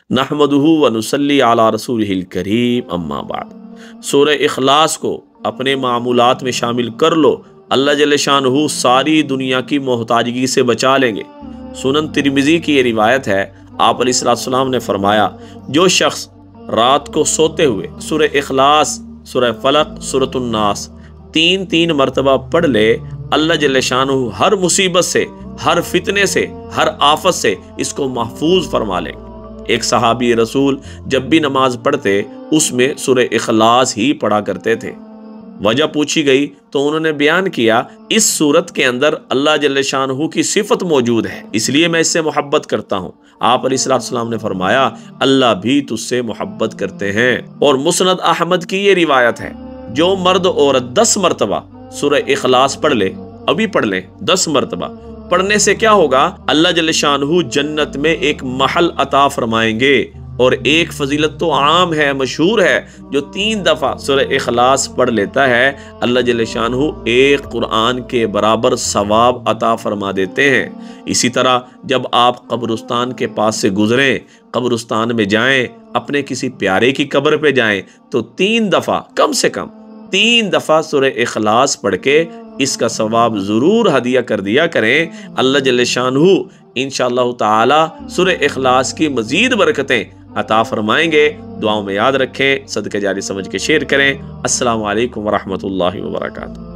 نحمدہ و نصلی علی رسولہ الکریم اما بعد۔ سورہ اخلاص کو اپنے معمولات میں شامل کر لو، اللہ جل شانہ ساری دنیا کی محتاجگی سے بچا لیں گے۔ سنن ترمذی کی یہ روایت ہے، آپ علیہ السلام نے فرمایا، جو شخص رات کو سوتے ہوئے سورہ اخلاص، سورہ فلق، سورۃ الناس 3 مرتبہ پڑھ لے، اللہ جل شانہ ہر مصیبت سے، ہر فتنے سے، ہر آفت سے اس کو محفوظ فرما لیں گے۔ ایک صحابی رسول جب بھی نماز پڑھتے اس میں سورہ اخلاص ہی پڑھا کرتے تھے۔ وجہ پوچھی گئی تو انہوں نے بیان کیا، اس سورت کے اندر اللہ جل شانہ کی صفت موجود ہے، اس لیے میں اس سے محبت کرتا ہوں۔ آپ علیہ السلام نے فرمایا، اللہ بھی تجھ سے محبت کرتے ہیں۔ اور مسند احمد کی یہ روایت ہے، جو مرد عورت 10 مرتبہ سورہ اخلاص پڑھ لے، ابھی پڑھ لیں 10 مرتبہ، پڑھنے سے کیا ہوگا؟ اللہ جل شانہ جنت میں ایک محل عطا فرمائیں گے۔ اور ایک فضیلت تو عام ہے، مشہور ہے، جو 3 دفعہ سورہ اخلاص پڑھ لیتا ہے، اللہ جل شانہ ایک قرآن کے برابر ثواب عطا فرما دیتے ہیں۔ اسی طرح جب آپ قبرستان کے پاس سے گزریں، قبرستان میں جائیں، اپنے کسی پیارے کی قبر پہ جائیں تو 3 دفعہ، کم سے کم 3 دفعہ سورہ اخلاص پڑھ کے اس کا ثواب ضرور ہدیہ کر دیا کریں۔ اللہ جل شانہ انشاءاللہ تعالی سورہ اخلاص کی مزید برکتیں عطا فرمائیں گے۔ دعاؤں میں یاد رکھیں، صدقہ جاری سمجھ کے شیئر کریں۔ السلام علیکم ورحمۃ اللہ وبرکاتہ۔